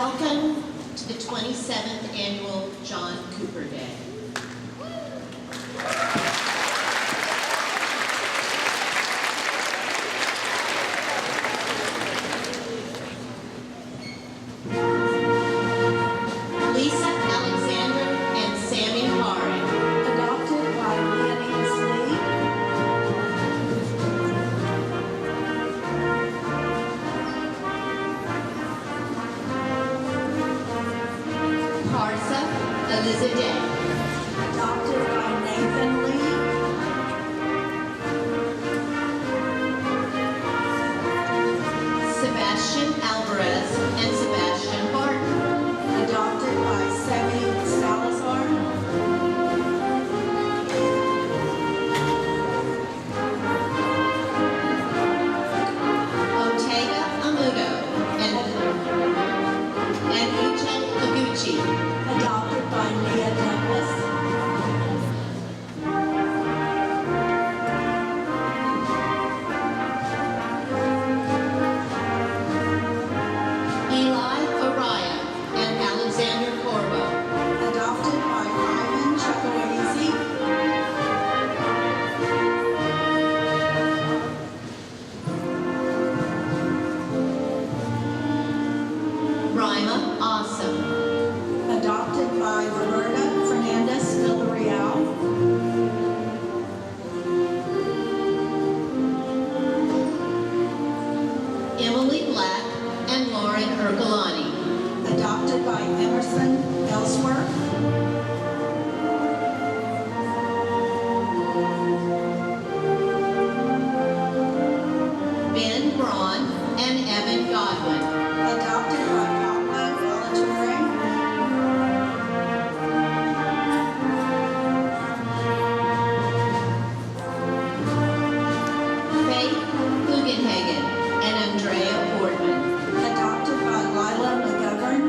Welcome to the 27th Annual John Cooper Day. Lisa Alexander and Sammy Hari. Adopted by Leonie Lee. Parsa Elizadeh. Adopted by Nathan Lee. Sebastian Alvarez and Sebastian Barton. Adopted by Sammy Salazar. Otega Amudo and Uche Oguchi. Adopted by Leah Douglas. Eli Araya and Alexander Corbo. Adopted by Ivan Chakwarazi. Rima Awesome. Adopted by Roberta Fernandez Villarreal. Emily Black and Lauren Ercolani. Adopted by Emerson Ellsworth. Ben Braun and Evan Godwin. Adopted by Pablo Valatorre. Faith Hugenhagen and Andrea Boardman. Adopted by Lila McGovern.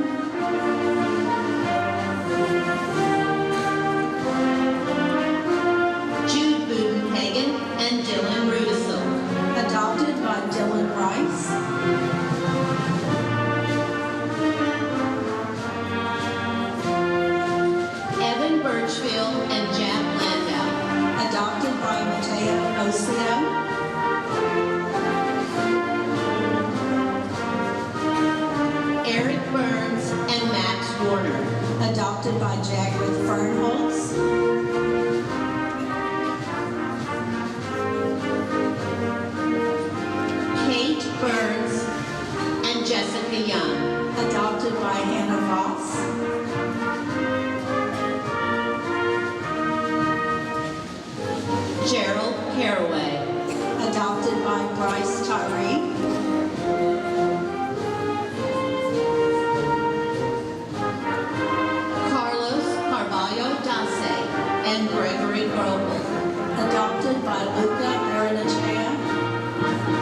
Jude Budenhagen and Dylan Rudisill. Adopted by Dylan Rice. Evan Birchfield and Jack Landau. Adopted by Mateo Osio. Eric Burns and Max Warner. Adopted by Jagrid Fernholz. Kate Burns and Jessica Young. Adopted by Hannah Voss. Gerald Caraway. Adopted by Bryce Tyree. Carlos Carvalho Dace and Gregory Grobel. Adopted by Luca Baranachea.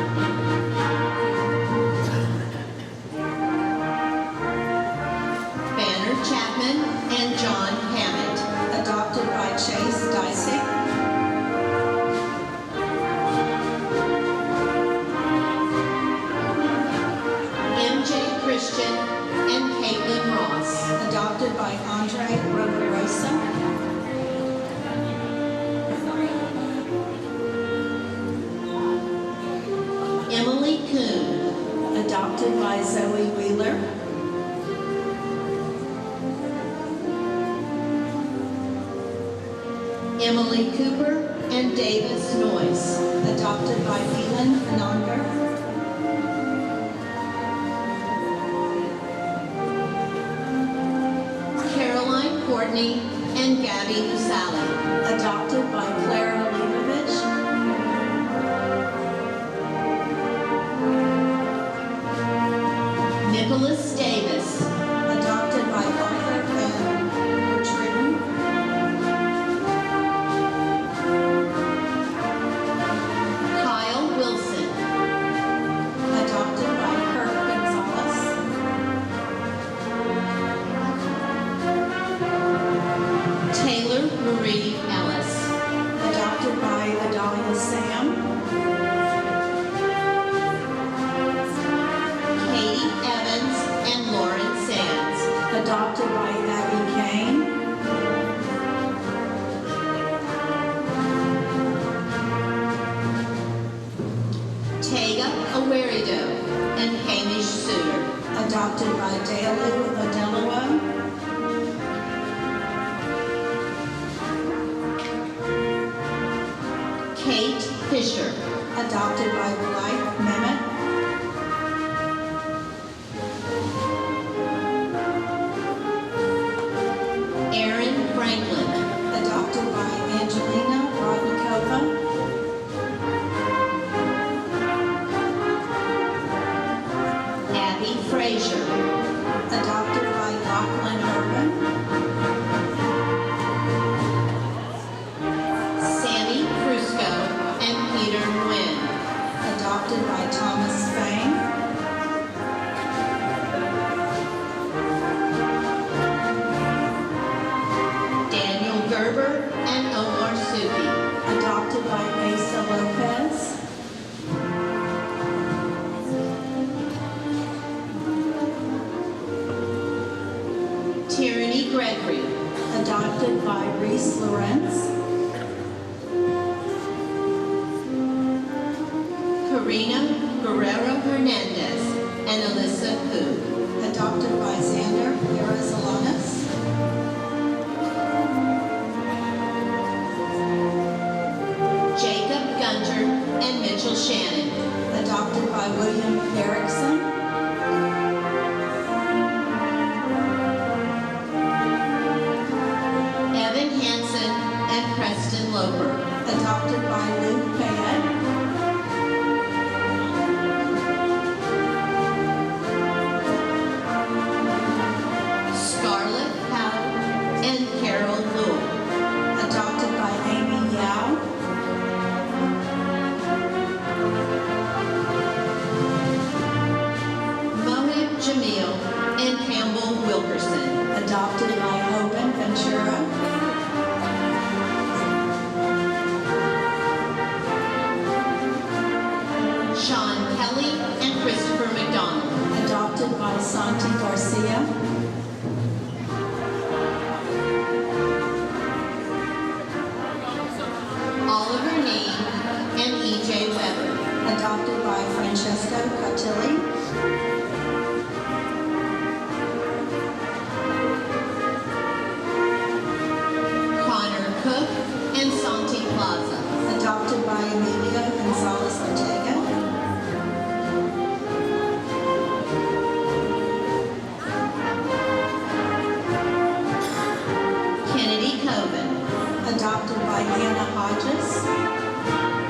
Banner Chapman and John Hammett. Adopted by Chase Dicey. MJ Christian and Caitlin Ross. Adopted by Andre Rosa. Emily Kuhn. Adopted by Zoe Wheeler. Emily Cooper and Davis Noyce. Adopted by Phelan Anandar. Caroline Courtney and Gabby Usali. Adopted by Clara Leibovich. Nicholas Davis. Adopted by Arthur Van Truden. Kyle Wilson. Adopted by Kirk Gonzalez. Taylor Marie Ellis. Adopted Fisher. adopted by Blythe Mehmet. Aaron Franklin. Adopted by Angelina Rodnikova. Abby Frazier. Adopted by Lachlan Urban. Sammy Frusco and Peter Nguyen. Adopted by Thomas Fang. Daniel Gerber and Omar Suki. Adopted by Asa Lopez. Tyranny Gregory. Adopted by Reese Lawrence. Karina Guerrero Hernandez and Alyssa Hu. Adopted by Xander Arizalanis. Jacob Gunter and Mitchell Shannon. Adopted by William Erickson. Evan Hansen and Preston Loper. Adopted by Luke Payette. Scarlett Howe and Carol Lewell. Adopted by Amy Yao. Mohib Jamil and Campbell Wilkerson. Adopted by Hoban Ventura. Sean Kelly and Christopher McDonald. Adopted by Santi Garcia. Oliver Neal and E.J. Weber. Adopted by Francesco Cotilli. Connor Cook and Santi Plaza. Adopted by Emilio Gonzalez Ortega. Kennedy Coven. Adopted by Hannah Hodges.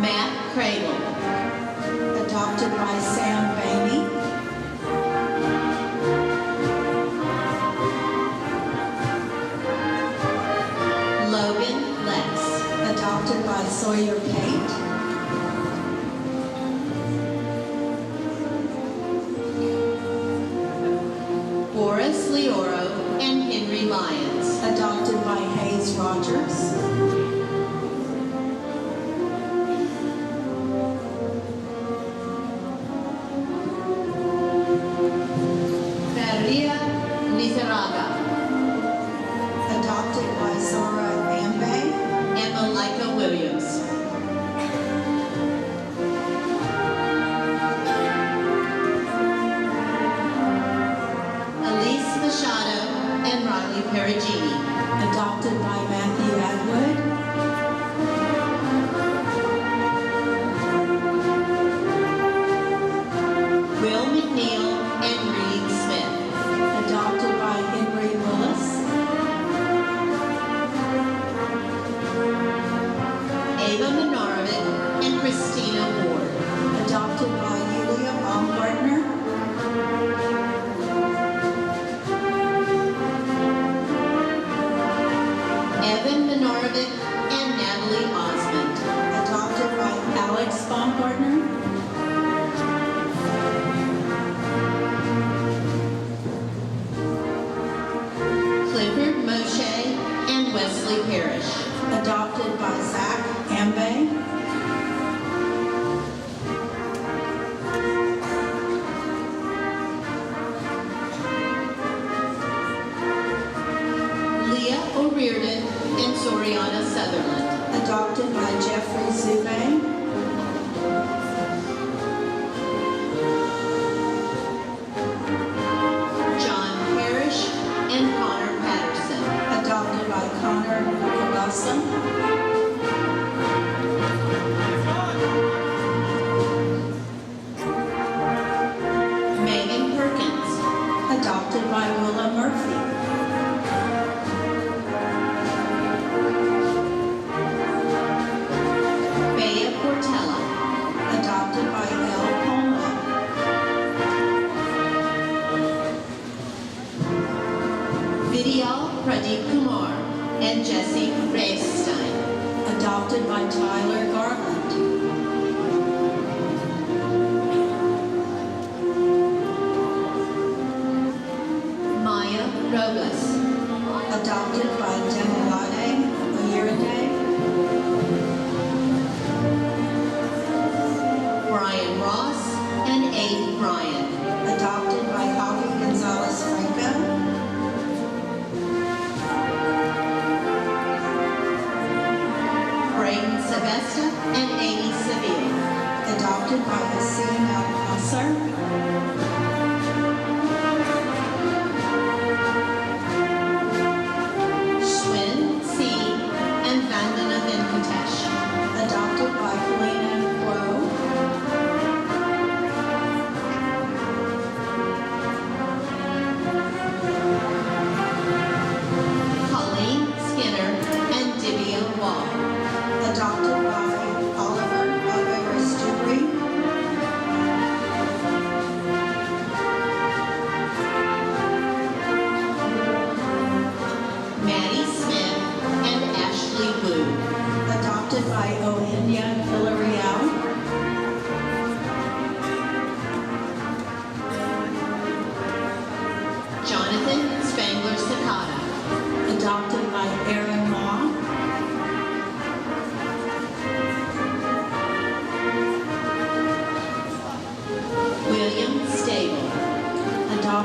Matt Cradle. Adopted by Sam Bainey. Logan Lex. Adopted by Sawyer Pate. Boris Leoro and Henry Lyons. Adopted by Hayes Rogers. Maria Lizarraga. Adopted by Zora Ambe. And Malika Williams. Elise Machado and Riley Perugini. Adopted by Matthew Adams.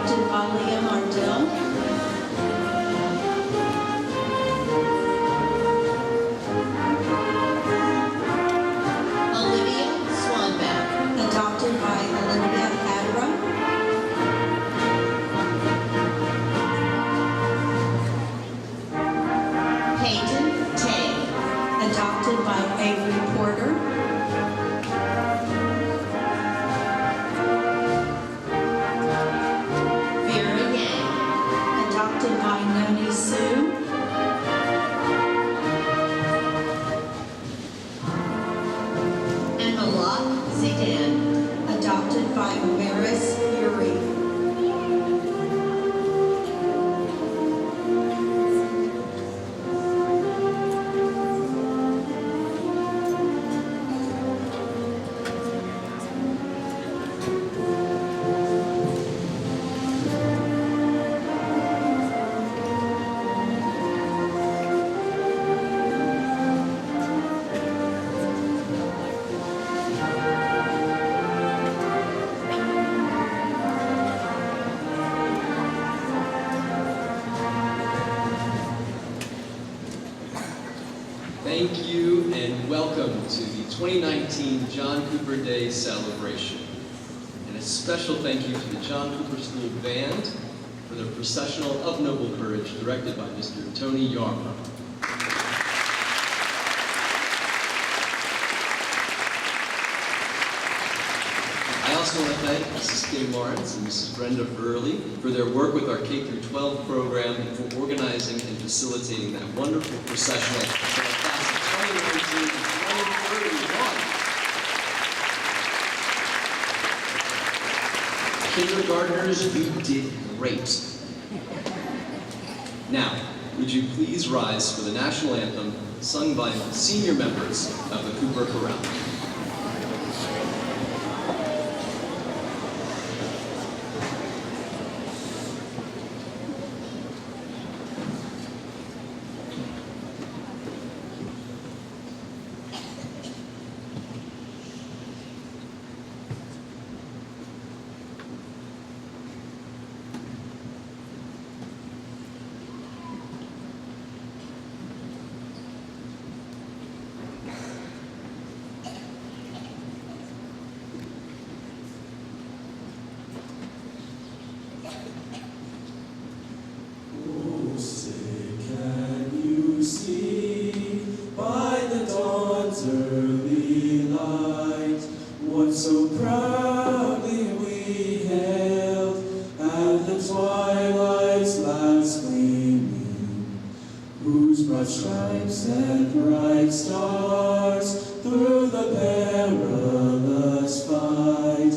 adopted by Leah Mardell. Olivia Swanbeck. Adopted by Olivia Hadra. Peyton Tay. Adopted by Avery Porter. Vera Yang. Adopted by Noni Sue. And Malak Zidane. Adopted by Maris Yuri. Thank you and welcome to the 2019 John Cooper Day celebration. And a special thank you to the John Cooper School Band for their processional of noble courage directed by Mr. Tony Yarmer. I also want to thank Mrs. Kay Lawrence and Mrs. Brenda Burley for their work with our K-12 program and for organizing and facilitating that wonderful processional for the class of 2019 and 2031. Kindergartners, you did great. Now, would you please rise for the national anthem sung by senior members of the Cooper Chorale. So proudly we hailed at the twilight's last gleaming, whose broad stripes and bright stars through the perilous fight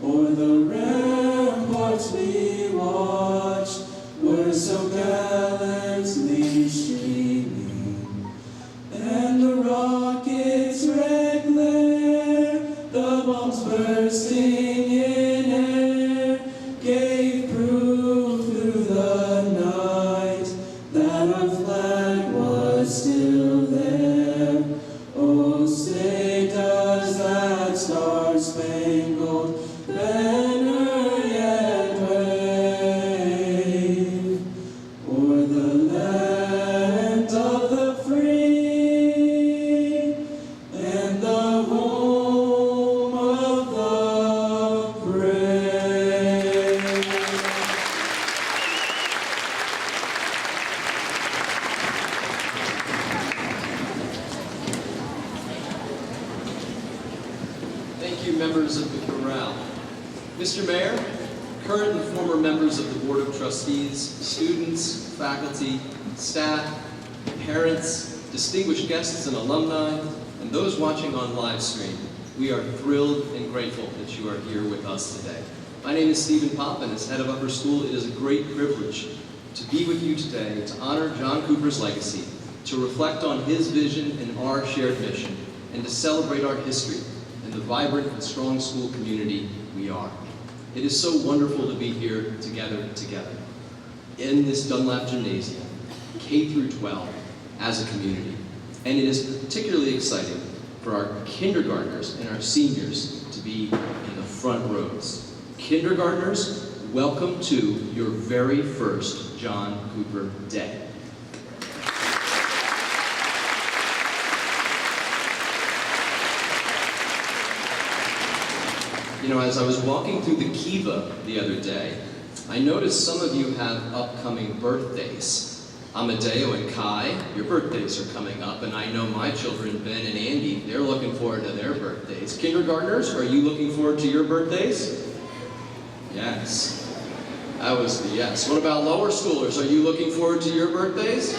o'er the ramparts we watched were so gallantly streaming, and the rockets' red glare, the bombs bursting in air, gave proof through the night that our flag was still there. Oh, say does that star-spangled banner yet wave o'er the land of the free and the home of the brave. Thank you, members of the chorale. Mr. Mayor, current and former members of the Board of Trustees, students, faculty, staff, parents, distinguished guests and alumni, and those watching on live stream, we are thrilled and grateful that you are here with us today. My name is Stephen Popp, and as head of Upper School, it is a great privilege to be with you today to honor John Cooper's legacy, to reflect on his vision and our shared mission, and to celebrate our history and the vibrant and strong school community we are. It is so wonderful to be here together in this Dunlap Gymnasium, K through 12, as a community. And it is particularly exciting for our kindergartners and our seniors to be in the front rows. Kindergartners, welcome to your very first John Cooper Day. You know, as I was walking through the Kiva the other day, I noticed some of you have upcoming birthdays. Amadeo and Kai, your birthdays are coming up, and I know my children, Ben and Andy, they're looking forward to their birthdays. Kindergartners, are you looking forward to your birthdays? Yes. That was the yes. What about lower schoolers? Are you looking forward to your birthdays?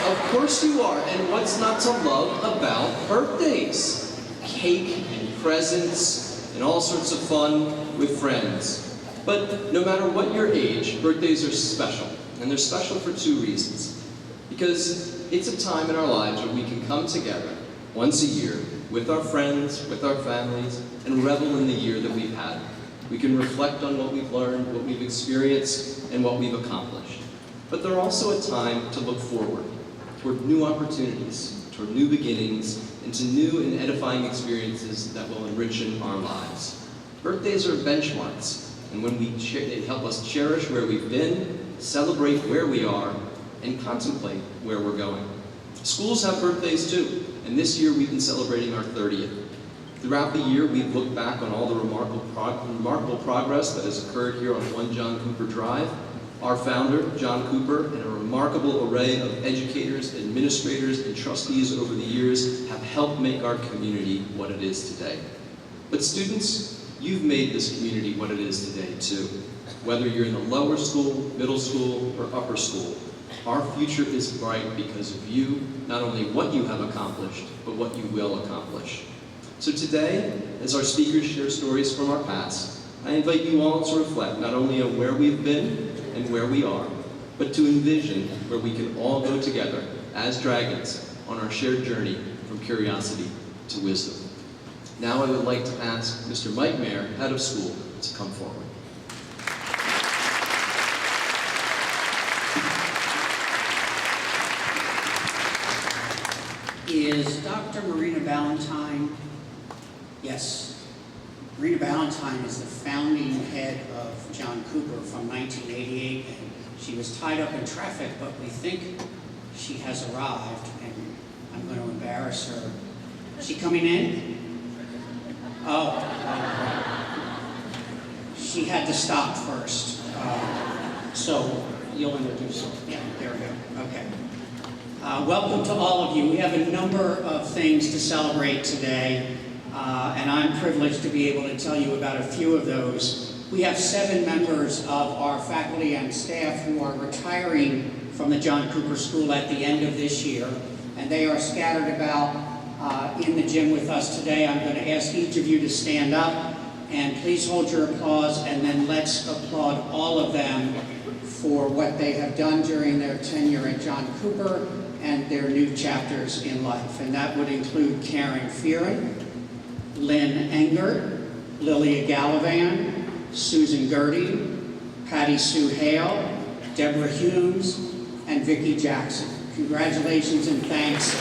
Of course you are, and what's not to love about birthdays? Cake and presents and all sorts of fun with friends. But no matter what your age, birthdays are special, and they're special for two reasons. Because it's a time in our lives where we can come together once a year with our friends, with our families, and revel in the year that we've had. We can reflect on what we've learned, what we've experienced, and what we've accomplished. But they're also a time to look forward toward new opportunities, toward new beginnings, and to new and edifying experiences that will enrich our lives. Birthdays are benchmarks, and when they help us cherish where we've been, celebrate where we are, and contemplate where we're going. Schools have birthdays too, and this year we've been celebrating our 30th. Throughout the year, we've looked back on all the remarkable progress that has occurred here on 1 John Cooper Drive. Our founder, John Cooper, and a remarkable array of educators, administrators, and trustees over the years have helped make our community what it is today. But students, you've made this community what it is today too. Whether you're in the lower school, middle school, or upper school, our future is bright because of you, not only what you have accomplished, but what you will accomplish. So today, as our speakers share stories from our past, I invite you all to reflect not only on where we've been and where we are, but to envision where we can all go together as dragons on our shared journey from curiosity to wisdom. Now I would like to ask Mr. Mike Mayer, head of school, to come forward. Is Dr. Marina Ballantyne? Yes. Marina Ballantyne is the founding head of John Cooper from 1988, and she was tied up in traffic, but we think she has arrived, and I'm going to embarrass her. Is she coming in? Oh. She had to stop first. So you'll introduce her. Yeah, there we go. Okay. Welcome to all of you. We have a number of things to celebrate today, and I'm privileged to be able to tell you about a few of those. We have 7 members of our faculty and staff who are retiring from the John Cooper School at the end of this year, and they are scattered about in the gym with us today. I'm going to ask each of you to stand up, and please hold your applause, and then let's applaud all of them for what they have done during their tenure at John Cooper and their new chapters in life. And that would include Karen Fearon, Lynn Engert, Lilia Gallivan, Susan Gertie, Patty Sue Hale, Deborah Humes, and Vicki Jackson. Congratulations and thanks.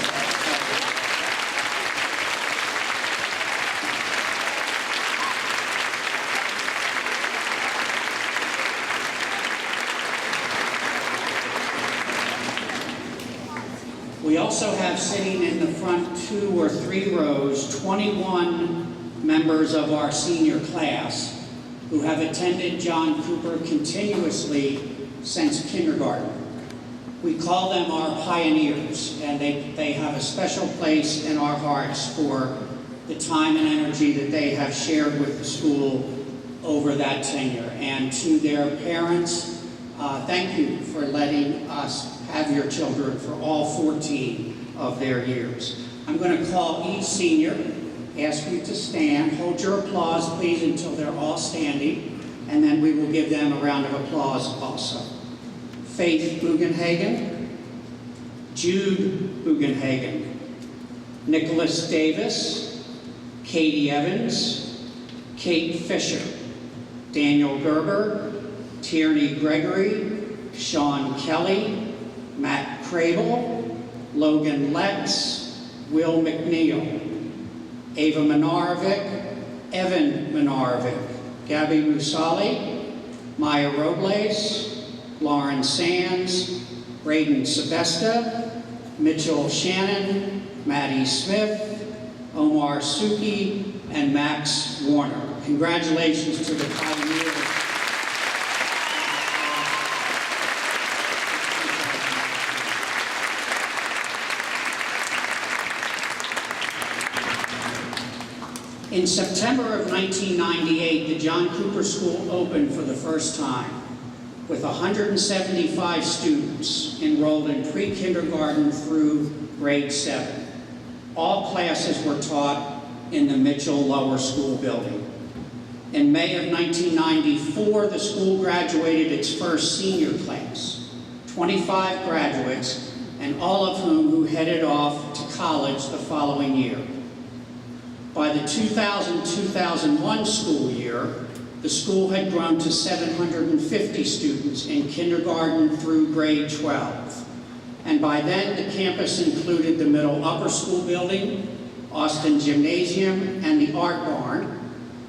We also have sitting in the front 2 or 3 rows 21 members of our senior class who have attended John Cooper continuously since kindergarten. We call them our pioneers, and they have a special place in our hearts for the time and energy that they have shared with the school over that tenure. And to their parents, thank you for letting us have your children for all 14 of their years. I'm going to call each senior, ask you to stand. Hold your applause, please, until they're all standing, and then we will give them a round of applause also. Faith Bugenhagen, Jude Bugenhagen, Nicholas Davis, Katie Evans, Kate Fisher, Daniel Gerber, Tierney Gregory, Sean Kelly, Matt Crable, Logan Letts, Will McNeil, Ava Minarovic, Evan Minarovic, Gabby Musali, Maya Robles, Lauren Sands, Braden Sebesta, Mitchell Shannon, Maddie Smith, Omar Suki, and Max Warner. Congratulations to the pioneers. In September of 1998, the John Cooper School opened for the first time, with 175 students enrolled in pre-kindergarten through grade 7. All classes were taught in the Mitchell Lower School building. In May of 1994, the school graduated its first senior class, 25 graduates, and all of whom headed off to college the following year. By the 2000-2001 school year, the school had grown to 750 students in kindergarten through grade 12. And by then, the campus included the middle upper school building, Austin Gymnasium, and the Art Barn,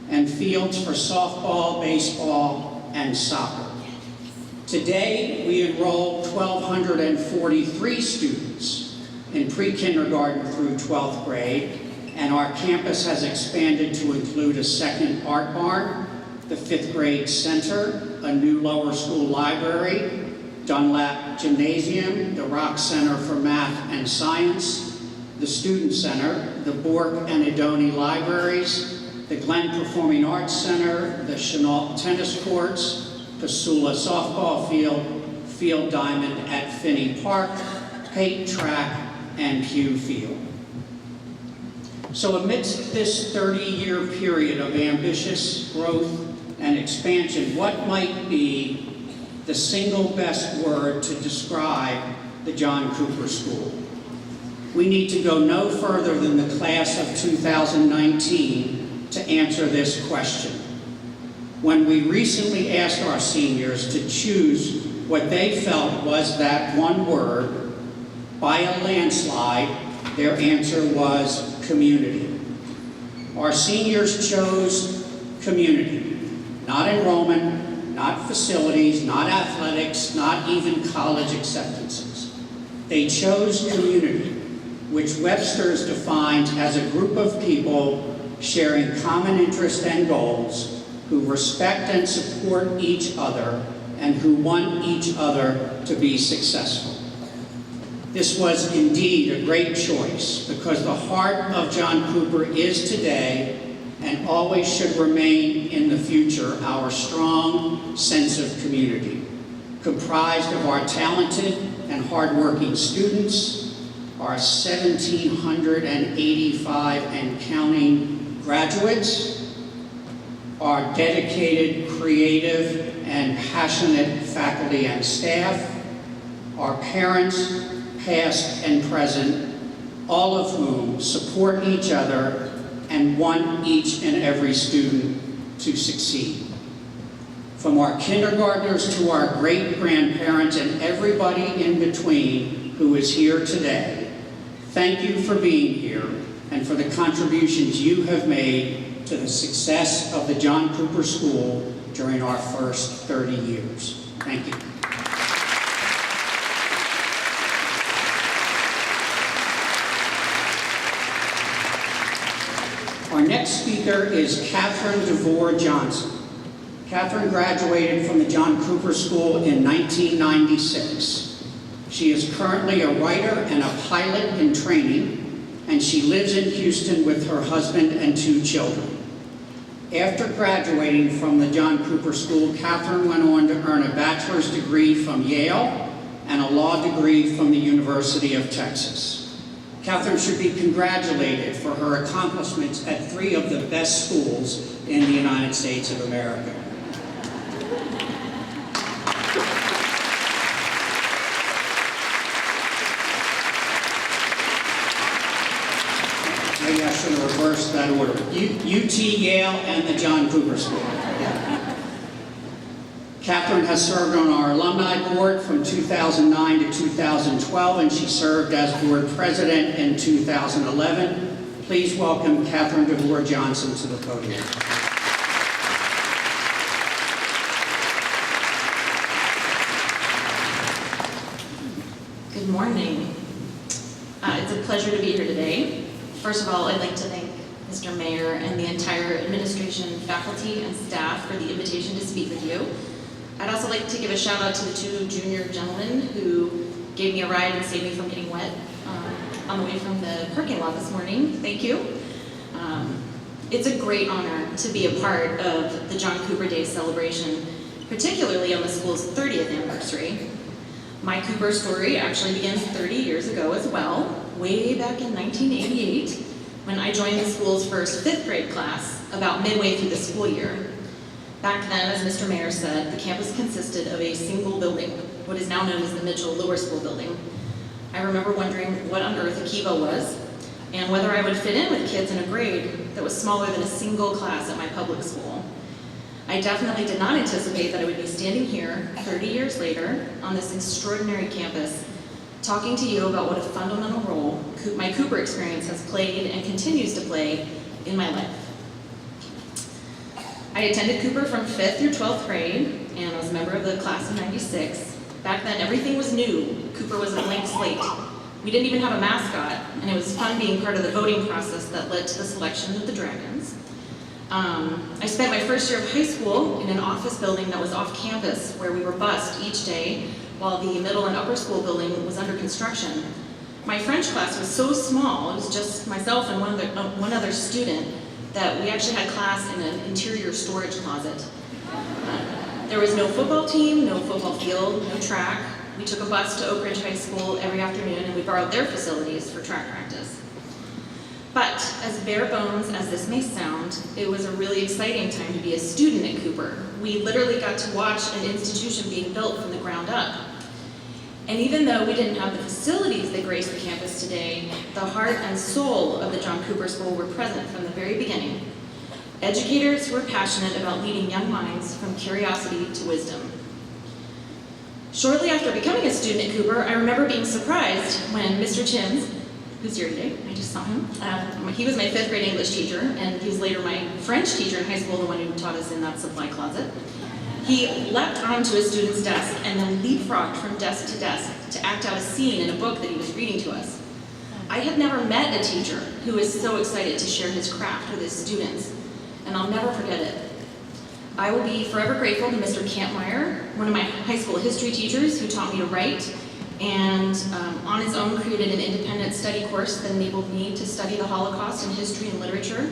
and fields for softball, baseball, and soccer. Today, we enroll 1,243 students in pre-kindergarten through 12th grade, and our campus has expanded to include a second art barn, the 5th grade center, a new lower school library, Dunlap Gymnasium, the Rock Center for Math and Science, the Student Center, the Bork and Adoni Libraries, the Glen Performing Arts Center, the Chenault Tennis Courts, Pasula Softball Field, Field Diamond at Finney Park, Pate Track, and Pew Field. So amidst this 30-year period of ambitious growth and expansion, what might be the single best word to describe the John Cooper School? We need to go no further than the class of 2019 to answer this question. When we recently asked our seniors to choose what they felt was that one word, by a landslide, their answer was community. Our seniors chose community, not enrollment, not facilities, not athletics, not even college acceptances. They chose community, which Webster's defined as a group of people sharing common interests and goals, who respect and support each other, and who want each other to be successful. This was indeed a great choice, because the heart of John Cooper is today, and always should remain in the future, our strong sense of community, comprised of our talented and hardworking students, our 1,785 and counting graduates, our dedicated, creative, and passionate faculty and staff, our parents, past and present, all of whom support each other and want each and every student to succeed. From our kindergartners to our great-grandparents and everybody in between who is here today, thank you for being here and for the contributions you have made to the success of the John Cooper School during our first 30 years. Thank you. Our next speaker is Catherine DeVore Johnson. Catherine graduated from the John Cooper School in 1996. She is currently a writer and a pilot in training, and she lives in Houston with her husband and 2 children. After graduating from the John Cooper School, Catherine went on to earn a bachelor's degree from Yale and a law degree from the University of Texas. Catherine should be congratulated for her accomplishments at 3 of the best schools in the United States of America. Maybe I should have reversed that order. UT, Yale, and the John Cooper School. Catherine has served on our alumni board from 2009 to 2012, and she served as board president in 2011. Please welcome Catherine DeVore Johnson to the podium. Good morning. It's a pleasure to be here today. First of all, I'd like to thank Mr. Mayor and the entire administration, faculty, and staff for the invitation to speak with you. I'd also like to give a shout out to the two junior gentlemen who gave me a ride and saved me from getting wet on the way from the parking lot this morning. Thank you. It's a great honor to be a part of the John Cooper Day celebration, particularly on the school's 30th anniversary. My Cooper story actually begins 30 years ago as well, way back in 1988, when I joined the school's first 5th grade class about midway through the school year. Back then, as Mr. Mayor said, the campus consisted of a single building, what is now known as the Mitchell Lower School building. I remember wondering what on earth a Kiva was, and whether I would fit in with kids in a grade that was smaller than a single class at my public school. I definitely did not anticipate that I would be standing here 30 years later on this extraordinary campus, talking to you about what a fundamental role my Cooper experience has played and continues to play in my life. I attended Cooper from 5th through 12th grade, and I was a member of the class of '96. Back then, everything was new. Cooper was a blank slate. We didn't even have a mascot, and it was fun being part of the voting process that led to the selection of the Dragons. I spent my first year of high school in an office building that was off campus, where we were bused each day while the middle and upper school building was under construction. My French class was so small, it was just myself and one other student, that we actually had class in an interior storage closet. There was no football team, no football field, no track. We took a bus to Oak Ridge High School every afternoon, and we borrowed their facilities for track practice. But as bare bones as this may sound, it was a really exciting time to be a student at Cooper. We literally got to watch an institution being built from the ground up. And even though we didn't have the facilities that grace the campus today, the heart and soul of the John Cooper School were present from the very beginning. Educators who were passionate about leading young minds from curiosity to wisdom. Shortly after becoming a student at Cooper, I remember being surprised when Mr. Timms, who's here today, I just saw him, he was my 5th grade English teacher, and he was later my French teacher in high school, the one who taught us in that supply closet. He leapt onto a student's desk and then leapfrogged from desk to desk to act out a scene in a book that he was reading to us. I had never met a teacher who was so excited to share his craft with his students, and I'll never forget it. I will be forever grateful to Mr. Kampmeyer, one of my high school history teachers who taught me to write, and on his own created an independent study course that enabled me to study the Holocaust in history and literature,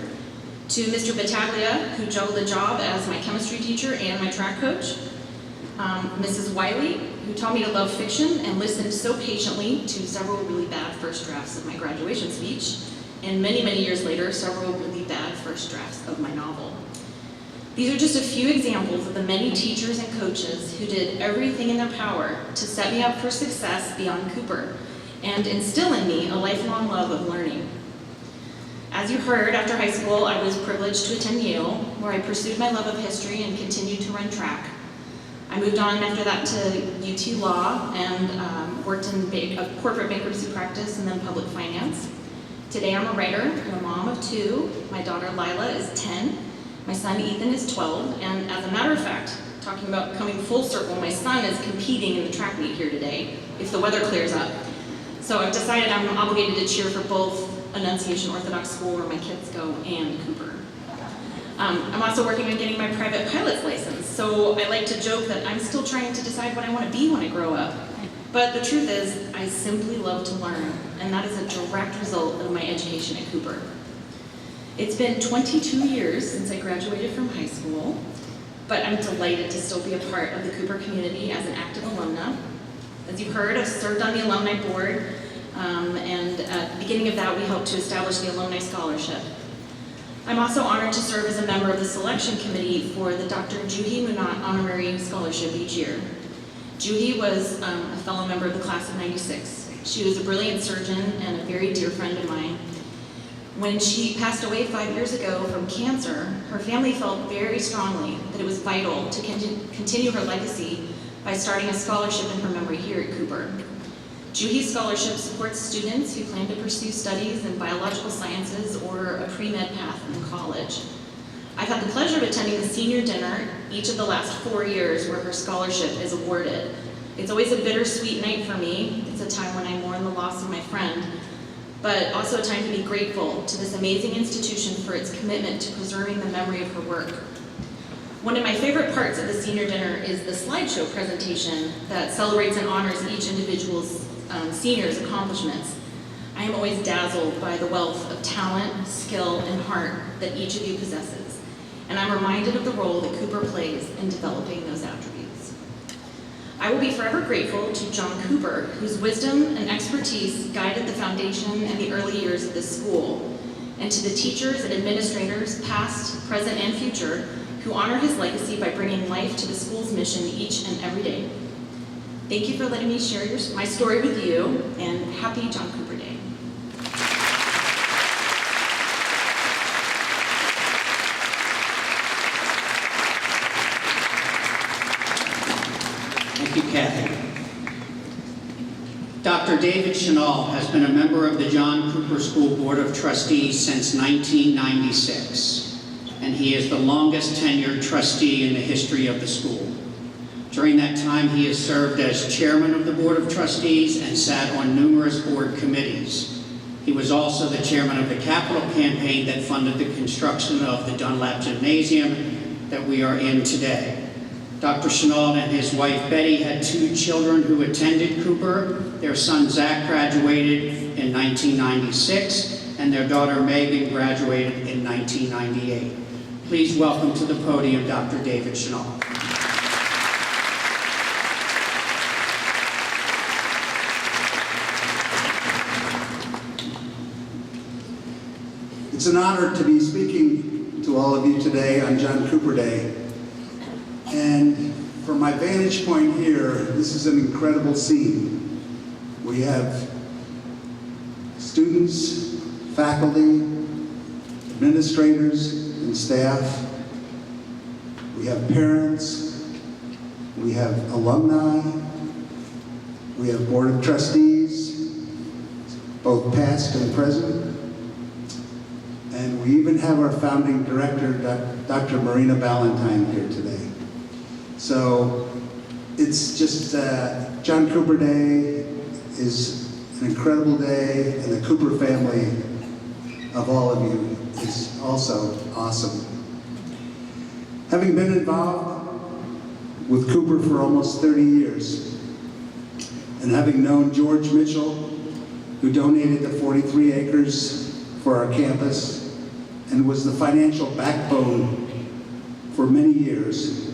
to Mr. Battaglia, who juggled a job as my chemistry teacher and my track coach, Mrs. Wiley, who taught me to love fiction and listened so patiently to several really bad first drafts of my graduation speech, and many, many years later, several really bad first drafts of my novel. These are just a few examples of the many teachers and coaches who did everything in their power to set me up for success beyond Cooper and instill in me a lifelong love of learning. As you heard, after high school, I was privileged to attend Yale, where I pursued my love of history and continued to run track. I moved on after that to UT Law and worked in a corporate bankruptcy practice and then public finance. Today I'm a writer, I'm a mom of 2. My daughter Lila is 10. My son Ethan is 12, and as a matter of fact, talking about coming full circle, my son is competing in the track meet here today, if the weather clears up. So I've decided I'm obligated to cheer for both Annunciation Orthodox School, where my kids go, and Cooper. I'm also working on getting my private pilot's license, so I like to joke that I'm still trying to decide what I want to be when I grow up. But the truth is, I simply love to learn, and that is a direct result of my education at Cooper. It's been 22 years since I graduated from high school, but I'm delighted to still be a part of the Cooper community as an active alumna. As you heard, I've served on the alumni board, and at the beginning of that, we helped to establish the Alumni Scholarship. I'm also honored to serve as a member of the selection committee for the Dr. Juhi Munat Honorary Scholarship each year. Juhi was a fellow member of the class of '96. She was a brilliant surgeon and a very dear friend of mine. When she passed away 5 years ago from cancer, her family felt very strongly that it was vital to continue her legacy by starting a scholarship in her memory here at Cooper. Juhi Scholarship supports students who plan to pursue studies in biological sciences or a pre-med path in college. I've had the pleasure of attending the senior dinner each of the last 4 years where her scholarship is awarded. It's always a bittersweet night for me. It's a time when I mourn the loss of my friend, but also a time to be grateful to this amazing institution for its commitment to preserving the memory of her work. One of my favorite parts of the senior dinner is the slideshow presentation that celebrates and honors each individual's senior's accomplishments. I am always dazzled by the wealth of talent, skill, and heart that each of you possesses, and I'm reminded of the role that Cooper plays in developing those attributes. I will be forever grateful to John Cooper, whose wisdom and expertise guided the foundation and the early years of this school, and to the teachers and administrators, past, present, and future, who honor his legacy by bringing life to the school's mission each and every day. Thank you for letting me share my story with you, and happy John Cooper Day. Thank you, Kathy. Dr. David Chenal has been a member of the John Cooper School Board of Trustees since 1996, and he is the longest tenured trustee in the history of the school. During that time, he has served as chairman of the Board of Trustees and sat on numerous board committees. He was also the chairman of the capital campaign that funded the construction of the Dunlap Gymnasium that we are in today. Dr. Chenal and his wife Betty had 2 children who attended Cooper. Their son Zach graduated in 1996, and their daughter Megan graduated in 1998. Please welcome to the podium Dr. David Chenal. It's an honor to be speaking to all of you today on John Cooper Day. And from my vantage point here, this is an incredible scene. We have students, faculty, administrators, and staff. We have parents. We have alumni. We have board of trustees, both past and present. And we even have our founding director, Dr. Marina Ballantyne, here today. So it's just, John Cooper Day is an incredible day, and the Cooper family of all of you is also awesome. Having been involved with Cooper for almost 30 years, and having known George Mitchell, who donated the 43 acres for our campus, and was the financial backbone for many years,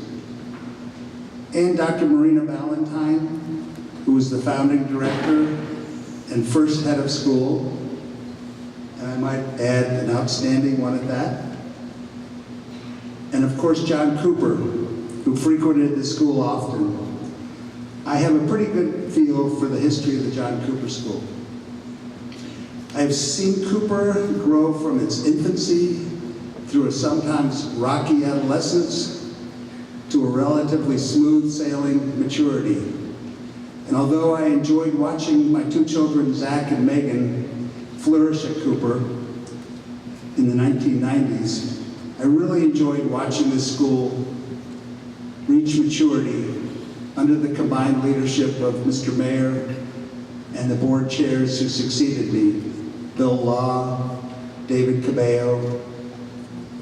and Dr. Marina Ballantyne, who was the founding director and first head of school, and I might add an outstanding one at that, and of course John Cooper, who frequented the school often. I have a pretty good feel for the history of the John Cooper School. I have seen Cooper grow from its infancy through a sometimes rocky adolescence to a relatively smooth sailing maturity. And although I enjoyed watching my 2 children, Zach and Megan, flourish at Cooper in the 1990s, I really enjoyed watching the school reach maturity under the combined leadership of Mr. Mayor and the board chairs who succeeded me, Bill Law, David Cabello,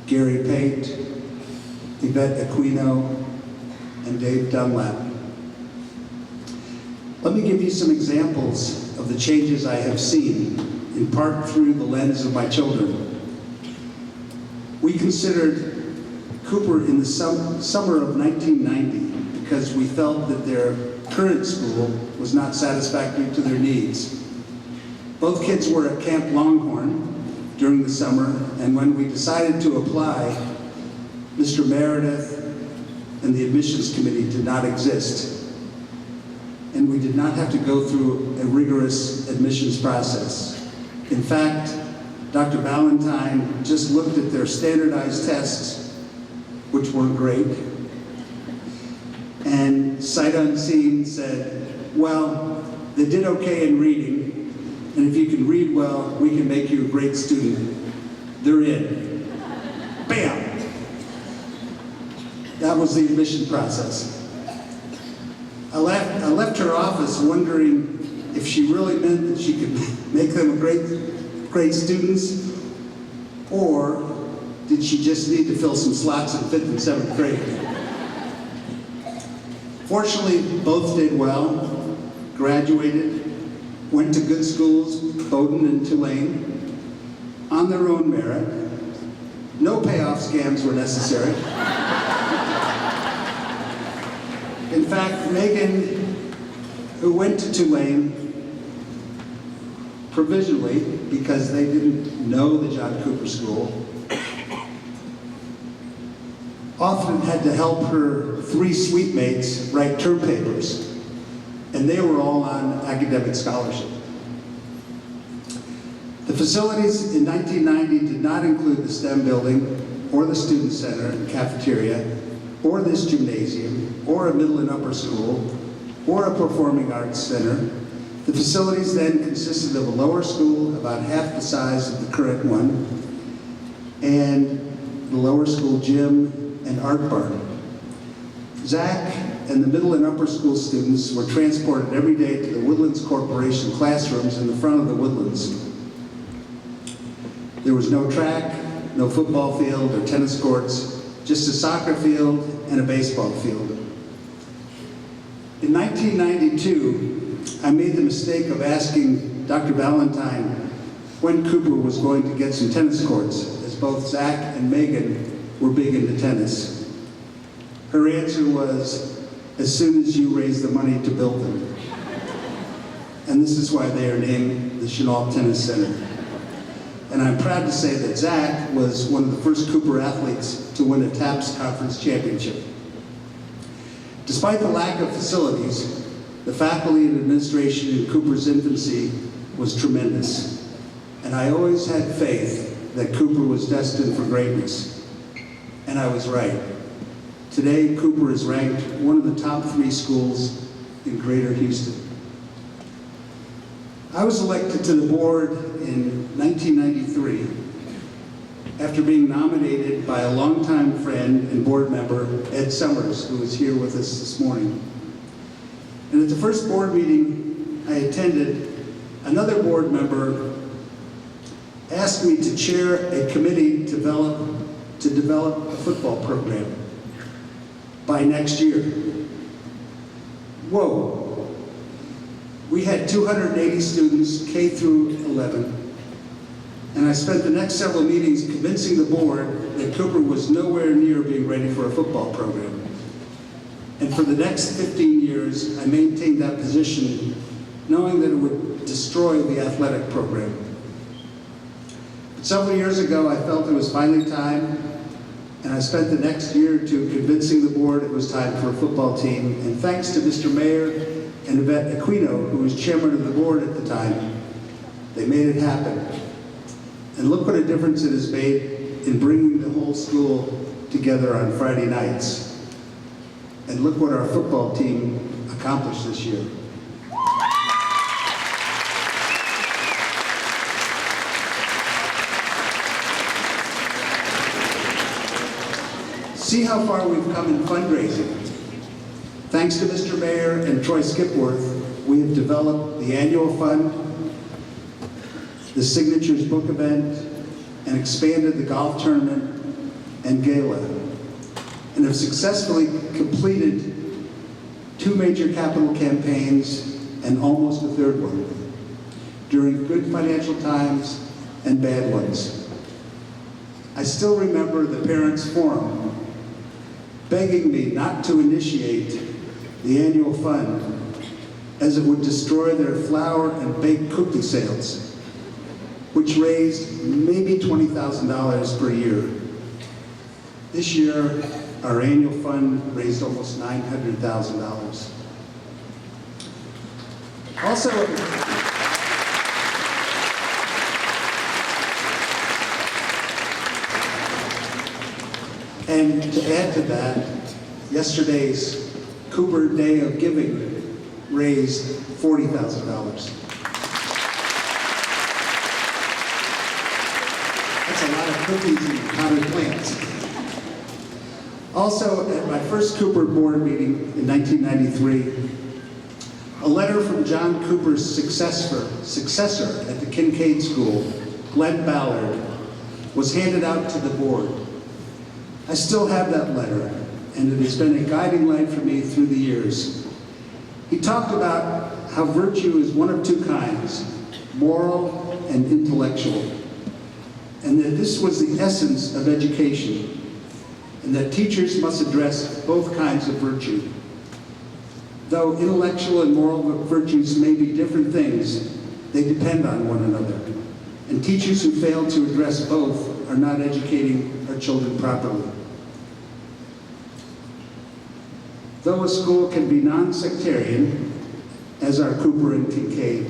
Gary Pate, Yvette Aquino, and Dave Dunlap. Let me give you some examples of the changes I have seen, in part through the lens of my children. We considered Cooper in the summer of 1990 because we felt that their current school was not satisfactory to their needs. Both kids were at Camp Longhorn during the summer, and when we decided to apply, Mr. Meredith and the admissions committee did not exist. And we did not have to go through a rigorous admissions process. In fact, Dr. Ballantyne just looked at their standardized tests, which were great, and sight unseen said, well, They did okay in reading, and if you can read well, we can make you a great student. They're in. Bam! That was the admission process. I left her office wondering if she really meant that she could make them great students, or did she just need to fill some slots in 5th and 7th grade? Fortunately, both did well, graduated, went to good schools, Bowdoin and Tulane, on their own merit. No payoff scams were necessary. In fact, Megan, who went to Tulane provisionally because they didn't know the John Cooper School, often had to help her 3 suite mates write term papers, and they were all on academic scholarship. The facilities in 1990 did not include the STEM building, or the student center and cafeteria, or this gymnasium, or a middle and upper school, or a performing arts center. The facilities then consisted of a lower school about half the size of the current one, and the lower school gym and art barn. Zach and the middle and upper school students were transported every day to the Woodlands Corporation classrooms in the front of the Woodlands. There was no track, no football field or tennis courts, just a soccer field and a baseball field. In 1992, I made the mistake of asking Dr. Valentine when Cooper was going to get some tennis courts, as both Zach and Megan were big into tennis. Her answer was, as soon as you raise the money to build them. And this is why they are named the Chenault Tennis Center. And I'm proud to say that Zach was one of the first Cooper athletes to win a TAPS conference championship. Despite the lack of facilities, the faculty and administration in Cooper's infancy was tremendous. And I always had faith that Cooper was destined for greatness. And I was right. Today, Cooper is ranked one of the top 3 schools in Greater Houston. I was elected to the board in 1993 after being nominated by a longtime friend and board member, Ed Summers, who is here with us this morning. And at the first board meeting I attended, another board member asked me to chair a committee to develop a football program by next year. Whoa. We had 280 students, K through 11, and I spent the next several meetings convincing the board that Cooper was nowhere near being ready for a football program. And for the next 15 years, I maintained that position, knowing that it would destroy the athletic program. But several years ago, I felt it was finally time, and I spent the next year or two convincing the board it was time for a football team. And thanks to Mr. Mayor and Yvette Aquino, who was chairman of the board at the time, they made it happen. And look what a difference it has made in bringing the whole school together on Friday nights. And look what our football team accomplished this year. See how far we've come in fundraising. Thanks to Mr. Mayor and Troy Skipworth, we have developed the annual fund, the Signatures book event, and expanded the golf tournament and gala, and have successfully completed 2 major capital campaigns and almost a 3rd one, during good financial times and bad ones. I still remember the Parents' Forum begging me not to initiate the annual fund, as it would destroy their flour and baked cookie sales, which raised maybe $20,000 per year. This year, our annual fund raised almost $900,000. Also, and to add to that, yesterday's Cooper Day of Giving raised $40,000. That's a lot of cookies and potted plants. Also, at my first Cooper board meeting in 1993, a letter from John Cooper's successor at the Kincaid School, Glenn Ballard, was handed out to the board. I still have that letter, and it has been a guiding light for me through the years. He talked about how virtue is one of two kinds, moral and intellectual, and that this was the essence of education, and that teachers must address both kinds of virtue. Though intellectual and moral virtues may be different things, they depend on one another, and teachers who fail to address both are not educating our children properly. Though a school can be non-sectarian, as are Cooper and Kincaid,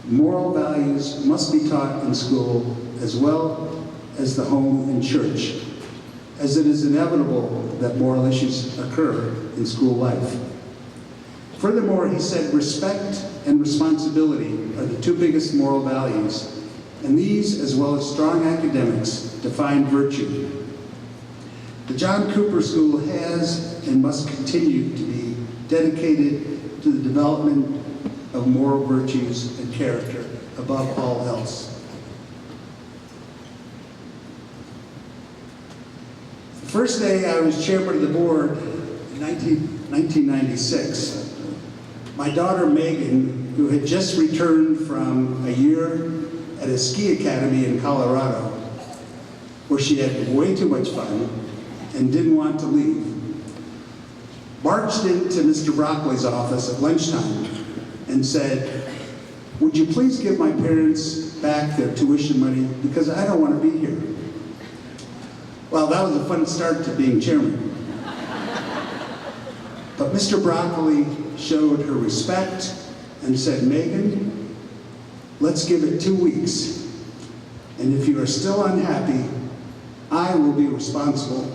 moral values must be taught in school as well as the home and church, as it is inevitable that moral issues occur in school life. Furthermore, he said respect and responsibility are the two biggest moral values, and these, as well as strong academics, define virtue. The John Cooper School has and must continue to be dedicated to the development of moral virtues and character above all else. The first day I was chairman of the board in 1996, my daughter Megan, who had just returned from a year at a ski academy in Colorado, where she had way too much fun and didn't want to leave, marched into Mr. Broccoli's office at lunchtime and said, "Would you please give my parents back their tuition money because I don't want to be here?" Well, that was a fun start to being chairman. But Mr. Broccoli showed her respect and said, "Megan, let's give it 2 weeks. And if you are still unhappy, I will be responsible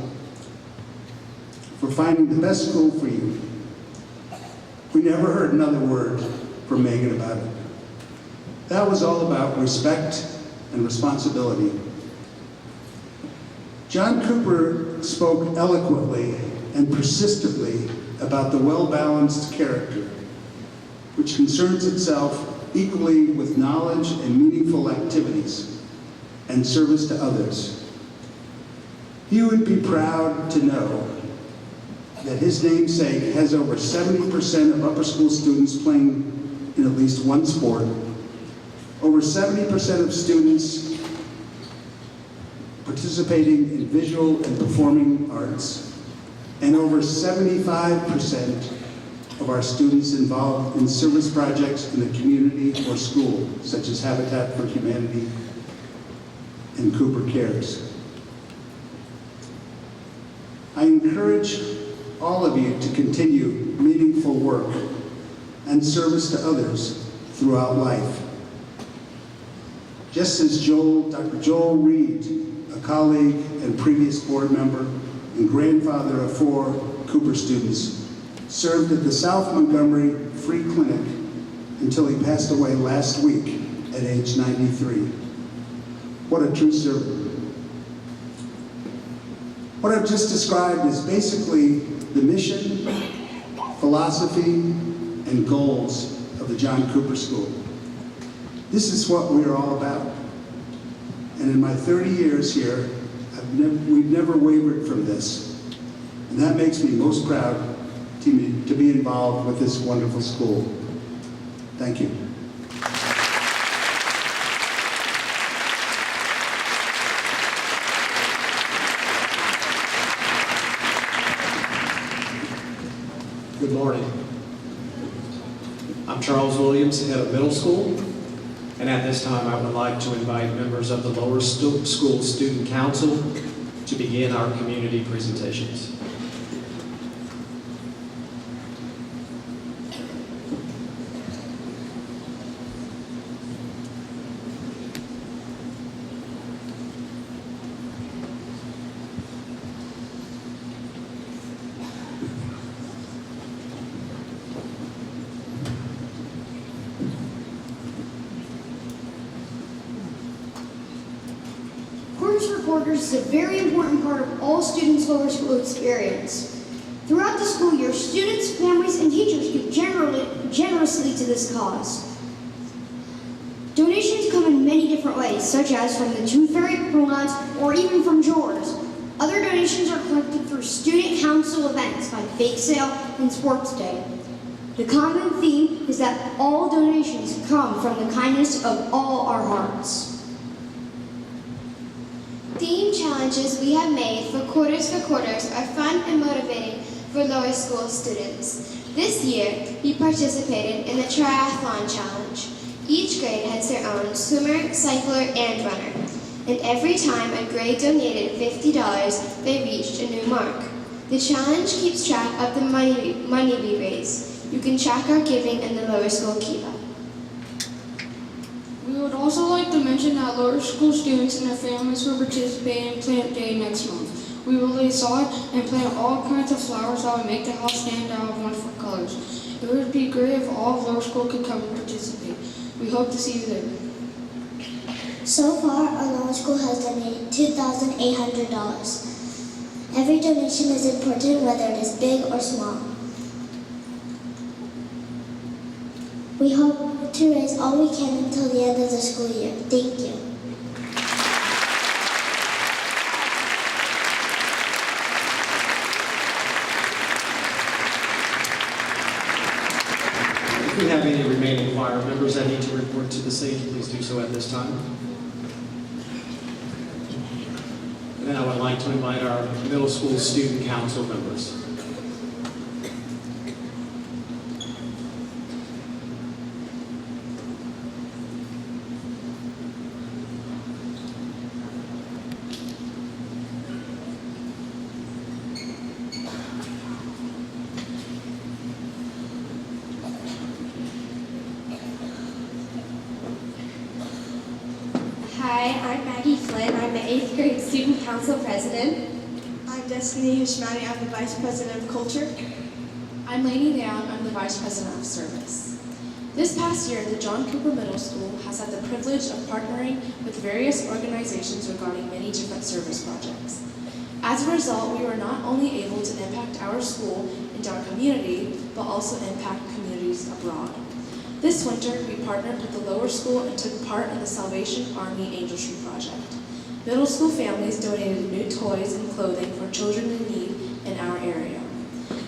for finding the best school for you." We never heard another word from Megan about it. That was all about respect and responsibility. John Cooper spoke eloquently and persistently about the well-balanced character, which concerns itself equally with knowledge and meaningful activities and service to others. He would be proud to know that his namesake has over 70% of upper school students playing in at least one sport, over 70% of students participating in visual and performing arts, and over 75% of our students involved in service projects in the community or school, such as Habitat for Humanity and Cooper Cares. I encourage all of you to continue meaningful work and service to others throughout life. Just as Dr. Joel Reed, a colleague and previous board member and grandfather of 4 Cooper students, served at the South Montgomery Free Clinic until he passed away last week at age 93. What a true servant. What I've just described is basically the mission, philosophy, and goals of the John Cooper School. This is what we are all about. And in my 30 years here, we've never wavered from this. And that makes me most proud to be involved with this wonderful school. Thank you. Good morning. I'm Charles Williams, head of middle school, and at this time I would like to invite members of the lower school student council to begin our community presentations. Course recorders is a very important part of all students' lower school experience. Throughout the school year, students, families, and teachers give generously to this cause. Donations come in many different ways, such as from the Tooth Fairy Promenades or even from drawers. Other donations are collected through student council events like bake sale and sports day. The common theme is that all donations come from the kindness of all our hearts. Theme challenges we have made for Quarters are fun and motivating for lower school students. This year, we participated in the Triathlon Challenge. Each grade has their own swimmer, cycler, and runner. And every time a grade donated $50, they reached a new mark. The challenge keeps track of the money we raise. You can track our giving in the lower school Kiva. We would also like to mention that lower school students and their families will participate in Plant Day next month. We will lay sod and plant all kinds of flowers that would make the house stand out of wonderful colors. It would be great if all of lower school could come and participate. We hope to see you there. So far, our lower school has donated $2,800. Every donation is important, whether it is big or small. We hope to raise all we can until the end of the school year. Thank you. If we have any remaining choir members that need to report to the stage, please do so at this time. And then I would like to invite our middle school student council members. Hi, I'm Maggie Flynn. I'm the 8th grade student council president. I'm Destiny Hishmani. I'm the vice president of culture. I'm Lainey Down. I'm the vice president of service. This past year, the John Cooper Middle School has had the privilege of partnering with various organizations regarding many different service projects. As a result, we were not only able to impact our school and our community, but also impact communities abroad. This winter, we partnered with the lower school and took part in the Salvation Army Angel Tree Project. Middle school families donated new toys and clothing for children in need in our area.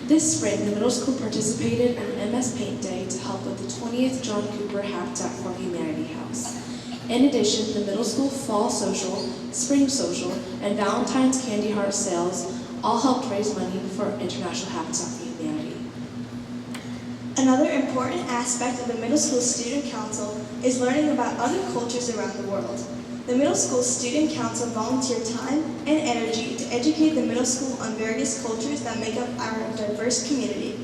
This spring, the middle school participated in MS Paint Day to help with the 20th John Cooper Habitat for Humanity House. In addition, the middle school fall social, spring social, and Valentine's candy heart sales all helped raise money for International Habitat for Humanity. Another important aspect of the middle school student council is learning about other cultures around the world. The middle school student council volunteered time and energy to educate the middle school on various cultures that make up our diverse community.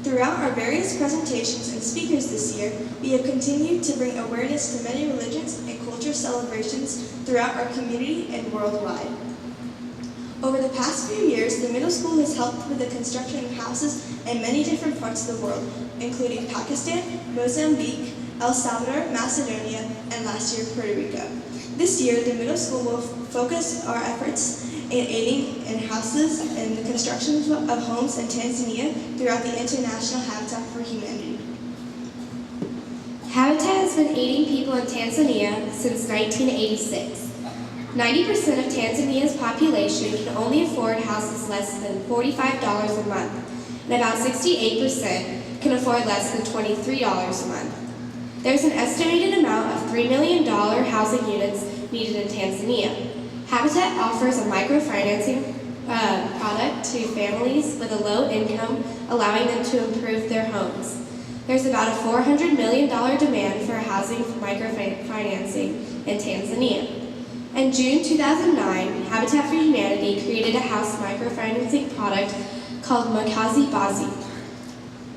Throughout our various presentations and speakers this year, we have continued to bring awareness to many religions and culture celebrations throughout our community and worldwide. Over the past few years, the middle school has helped with the construction of houses in many different parts of the world, including Pakistan, Mozambique, El Salvador, Macedonia, and last year, Puerto Rico. This year, the middle school will focus our efforts in aiding in houses and the construction of homes in Tanzania throughout the International Habitat for Humanity. Habitat has been aiding people in Tanzania since 1986. 90% of Tanzania's population can only afford houses less than $45 a month, and about 68% can afford less than $23 a month. There's an estimated amount of $3 million housing units needed in Tanzania. Habitat offers a microfinancing product to families with a low income, allowing them to improve their homes. There's about a $400 million demand for housing microfinancing in Tanzania. In June 2009, Habitat for Humanity created a house microfinancing product called Makazi Bazi.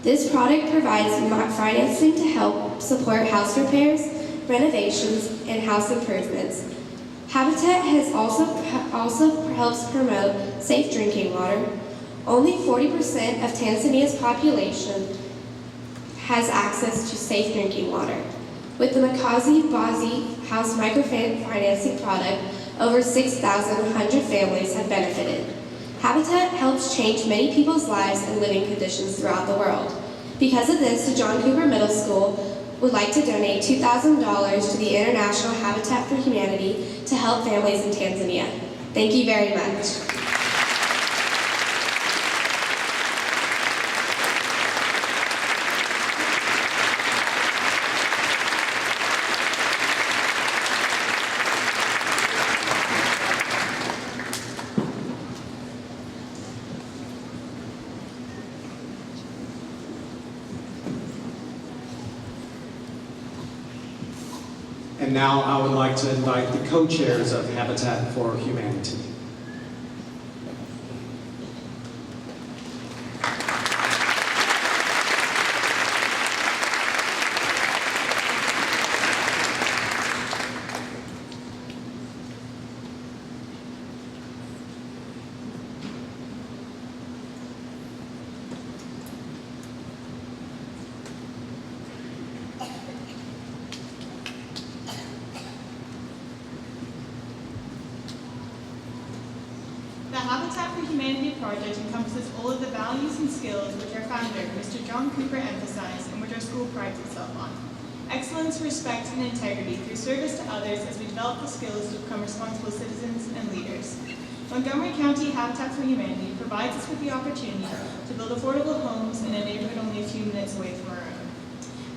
This product provides financing to help support house repairs, renovations, and house improvements. Habitat has also helps promote safe drinking water. Only 40% of Tanzania's population has access to safe drinking water. With the Makazi Bazi house microfinancing product, over 6,100 families have benefited. Habitat helps change many people's lives and living conditions throughout the world. Because of this, the John Cooper Middle School would like to donate $2,000 to the International Habitat for Humanity to help families in Tanzania. Thank you very much. And now I would like to invite the co-chairs of Habitat for Humanity. The Habitat for Humanity project encompasses all of the values and skills which our founder, Mr. John Cooper, emphasized and which our school prides itself on. Excellence, respect, and integrity through service to others as we develop the skills to become responsible citizens and leaders. Montgomery County Habitat for Humanity provides us with the opportunity to build affordable homes in a neighborhood only a few minutes away from our own.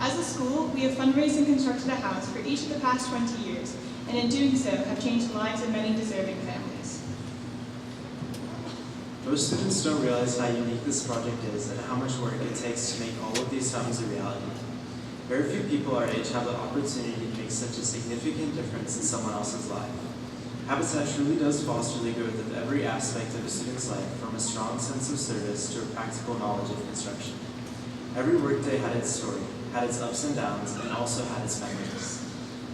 As a school, we have fundraised and constructed a house for each of the past 20 years, and in doing so have changed the lives of many deserving families. Most students don't realize how unique this project is and how much work it takes to make all of these homes a reality. Very few people our age have the opportunity to make such a significant difference in someone else's life. Habitat truly does foster the growth of every aspect of a student's life, from a strong sense of service to a practical knowledge of construction. Every workday had its story, had its ups and downs, and also had its memories.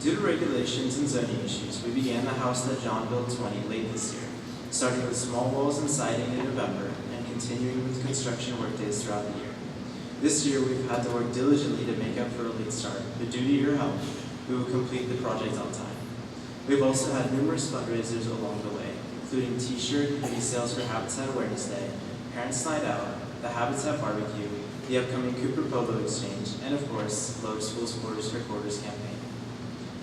Due to regulations and zoning issues, we began the house that John built 20 late this year, starting with small walls and siding in November and continuing with construction workdays throughout the year. This year, we've had to work diligently to make up for a late start, but due to your help, we will complete the project on time. We've also had numerous fundraisers along the way, including t-shirt and mini sales for Habitat Awareness Day, Parents Night Out, the Habitat Barbecue, the upcoming Cooper Polo Exchange, and of course, Lower Schools Quarters for Quarters campaign.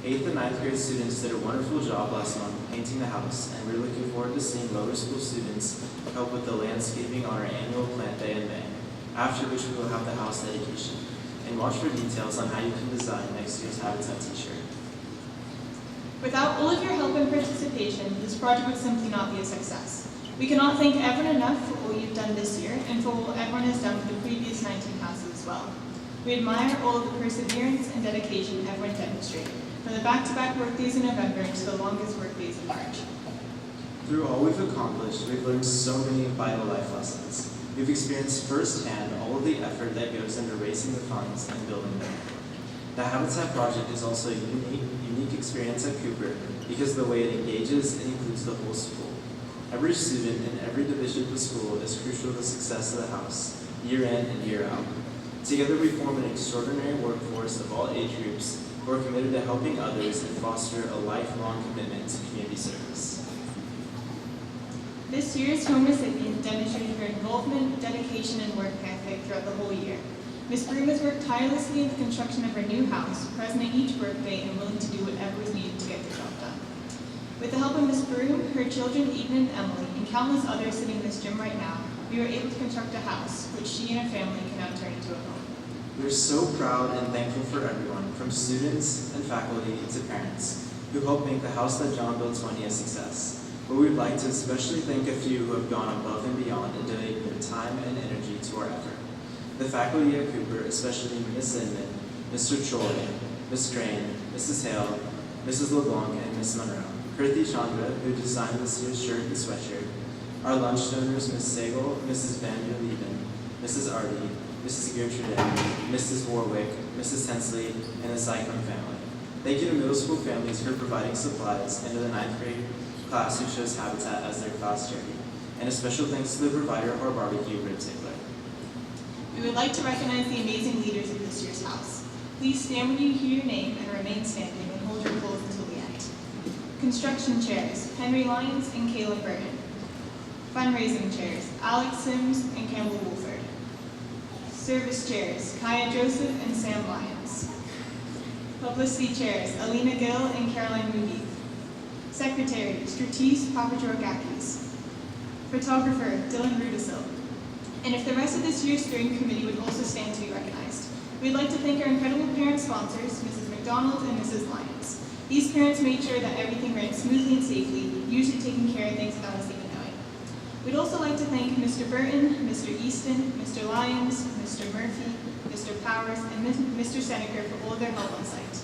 8th and 9th grade students did a wonderful job last month painting the house, and we're looking forward to seeing lower school students help with the landscaping on our annual plant day in May, after which we will have the house dedication. And watch for details on how you can design next year's Habitat t-shirt. Without all of your help and participation, this project would simply not be a success. We cannot thank everyone enough for all you've done this year and for what everyone has done for the previous 19 houses as well. We admire all of the perseverance and dedication everyone demonstrated, from the back-to-back workdays in November to the longest workdays in March. Through all we've accomplished, we've learned so many vital life lessons. We've experienced firsthand all of the effort that goes into raising the funds and building them. The Habitat project is also a unique experience at Cooper because of the way it engages and includes the whole school. Every student in every division of the school is crucial to the success of the house, year in and year out. Together we form an extraordinary workforce of all age groups who are committed to helping others and foster a lifelong commitment to community service. This year's home recipient demonstrated her involvement, dedication, and work ethic throughout the whole year. Ms. Broom has worked tirelessly in the construction of her new house, present at each workday and willing to do whatever is needed to get the job done. With the help of Ms. Broom, her children Eden and Emily, and countless others sitting in this gym right now, we were able to construct a house, which she and her family can now turn into a home. We're so proud and thankful for everyone, from students and faculty to parents, who helped make the house that John built 20 a success. But we'd like to especially thank a few who have gone above and beyond and donated their time and energy to our effort. The faculty at Cooper, especially Ms. Inman, Mr. Troy, Ms. Crane, Mrs. Hale, Mrs. LeBlanc, and Ms. Monroe. Kirthi Chandra, who designed this year's shirt and sweatshirt. Our lunch donors, Ms. Sagal, Mrs. Van der Lieben, Mrs. Artie, Mrs. Gertrude, Mrs. Warwick, Mrs. Hensley, and the Cyclone family. Thank you to middle school families for providing supplies, and to the 9th grade class who chose Habitat as their class charity. And a special thanks to the provider of our barbecue, Rib Tickler. We would like to recognize the amazing leaders of this year's house. Please stand when you hear your name and remain standing and hold your pose until the end. Construction chairs, Henry Lyons and Caleb Burton. Fundraising chairs, Alex Sims and Campbell Wolford. Service chairs, Kaya Joseph and Sam Lyons. Publicity chairs, Alina Gill and Caroline Muheath. Secretary, Stratis Papadrogakis. Photographer, Dylan Rudisil. And if the rest of this year's steering committee would also stand to be recognized. We'd like to thank our incredible parent sponsors, Mrs. McDonald and Mrs. Lyons. These parents made sure that everything ran smoothly and safely, usually taking care of things without us even knowing. We'd also like to thank Mr. Burton, Mr. Easton, Mr. Lyons, Mr. Murphy, Mr. Powers, and Mr. Seneca for all of their help on site.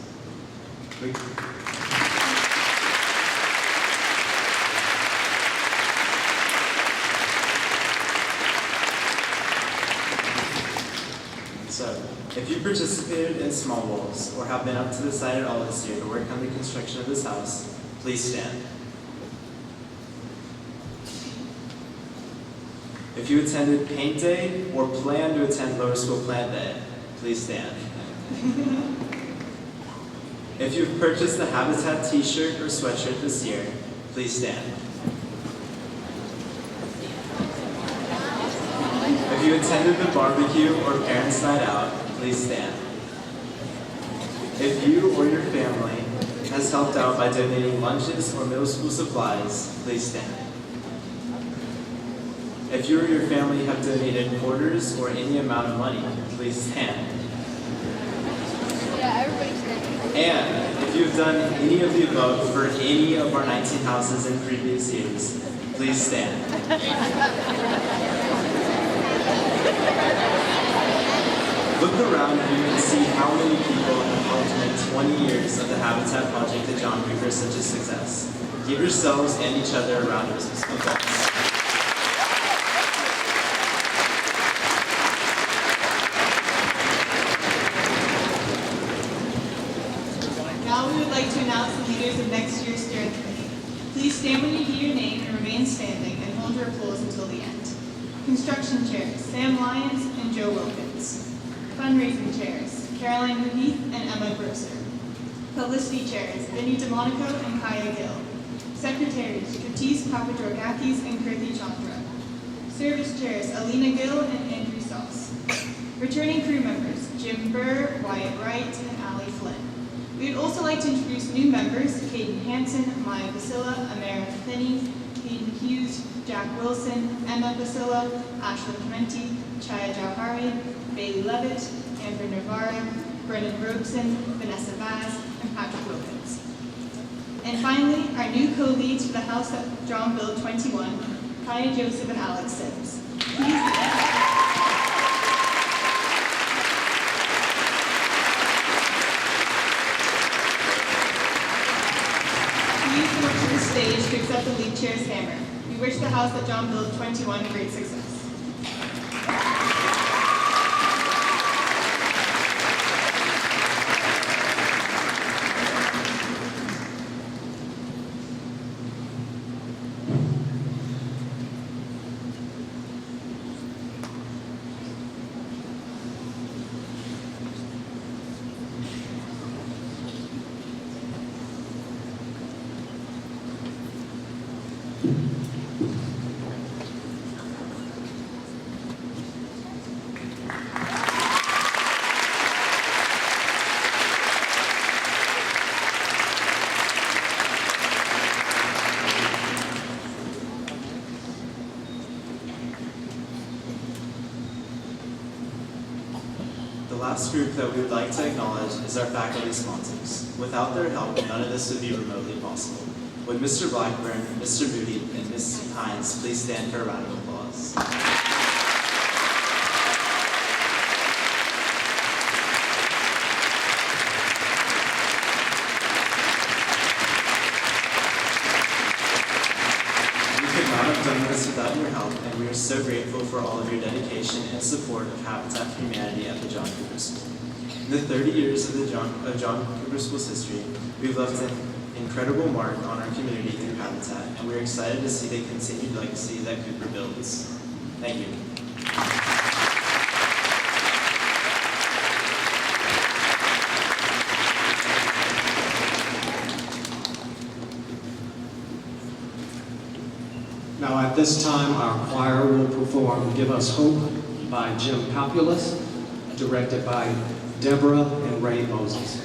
So, if you participated in Small Walls or have been up to the site at all this year to work on the construction of this house, please stand. If you attended Paint Day or plan to attend Lower School Plant Day, please stand. If you've purchased the Habitat t-shirt or sweatshirt this year, please stand. If you attended the barbecue or parents' night out, please stand. If you or your family has helped out by donating lunches or middle school supplies, please stand. If you or your family have donated quarters or any amount of money, please stand. Yeah, everybody's standing. And if you've done any of the above for any of our 19 houses in previous years, please stand. Look around you and see how many people have helped make 20 years of the Habitat Project at John Cooper such a success. Give yourselves and each other a round of applause. Now we would like to announce the leaders of next year's steering committee. Please stand when you hear your name and remain standing and hold your applause until the end. Construction chairs, Sam Lyons and Joe Wilkins. Fundraising chairs, Caroline Muheath and Emma Grosser. Publicity chairs, Vinnie DeMonico and Kaya Gill. Secretaries, Stratis Papadrogakis and Kirthi Chandra. Service chairs, Alina Gill and Andrew Sauce. Returning crew members, Jim Burr, Wyatt Wright, and Ali Flynn. We would also like to introduce new members, Caden Hansen, Maya Basila, Amara Finney, Hayden Hughes, Jack Wilson, Emma Basila, Ashley Clementi, Chaya Jauhari, Bailey Levitt, Amber Navarro, Brennan Robeson, Vanessa Vaz, and Patrick Wilkins. And finally, our new co-leads for the house that John built 21, Kaya Joseph and Alex Sims. Please come up to the stage to accept the lead chair's hammer. We wish the house that John built 21 great success. The last group that we would like to acknowledge is our faculty sponsors. Without their help, none of this would be remotely possible. Would Mr. Blackburn, Mr. Moody, and Ms. Hines please stand for a round of applause? We could not have done this without your help, and we are so grateful for all of your dedication and support of Habitat for Humanity at the John Cooper School. In the 30 years of John Cooper School's history, we've left an incredible mark on our community through Habitat, and we're excited to see the continued legacy that Cooper builds. Thank you. Now at this time, our choir will perform Give Us Hope by Jim Populus, directed by Deborah and Ray Moses.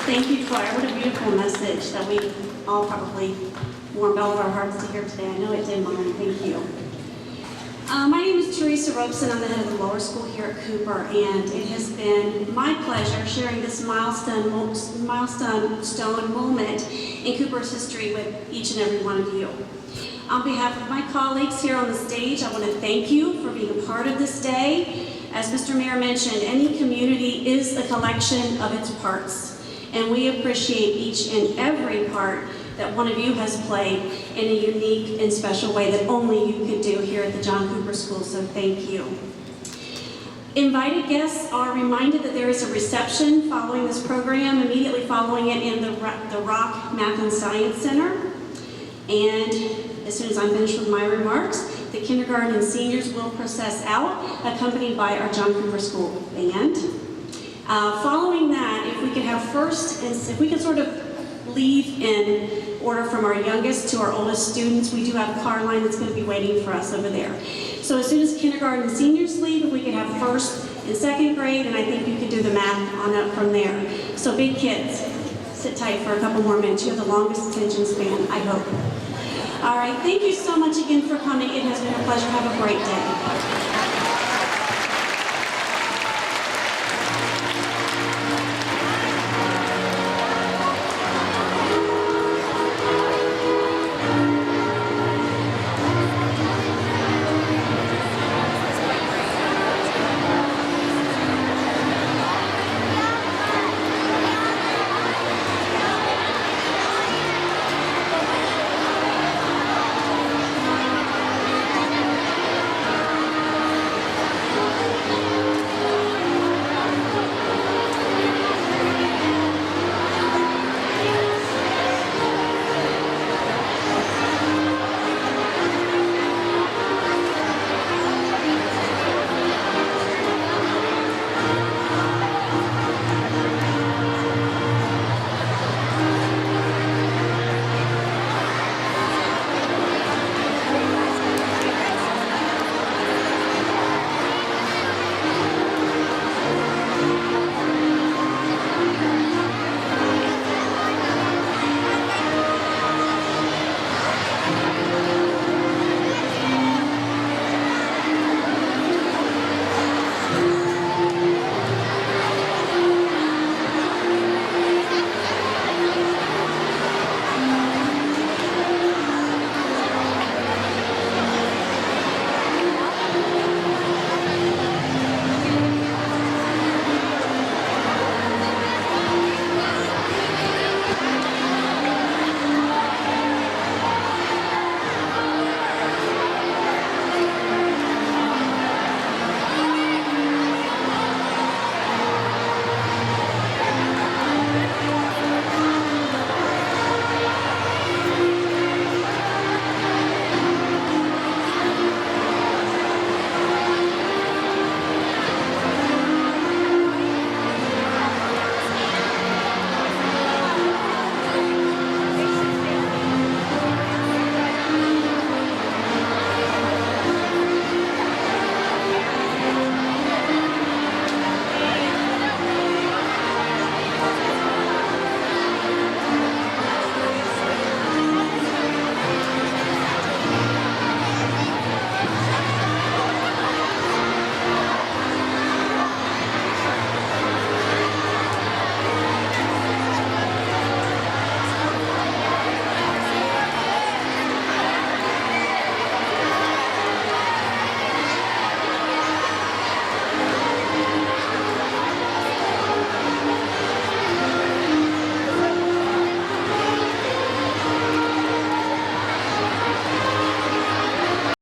Thank you, choir. What a beautiful message that we all probably warmed all of our hearts to hear today. I know it did mine. Thank you. My name is Teresa Robeson. I'm the head of the lower school here at Cooper, and it has been my pleasure sharing this milestone moment in Cooper's history with each and every one of you. On behalf of my colleagues here on the stage, I want to thank you for being a part of this day. As Mr. Mayor mentioned, any community is a collection of its parts, and we appreciate each and every part that one of you has played in a unique and special way that only you could do here at the John Cooper School, so thank you. Invited guests are reminded that there is a reception following this program, immediately following it in the Rock Math and Science Center. And as soon as I'm finished with my remarks, the kindergarten and seniors will process out, accompanied by our John Cooper School band. Following that, if we could have first, and if we could sort of leave in order from our youngest to our oldest students, we do have a car line that's going to be waiting for us over there. So as soon as kindergarten and seniors leave, if we could have first and second grade, and I think you could do the math on up from there. So big kids, sit tight for a couple more minutes. You have the longest attention span, I hope. All right, thank you so much again for coming. It has been a pleasure. Have a great day.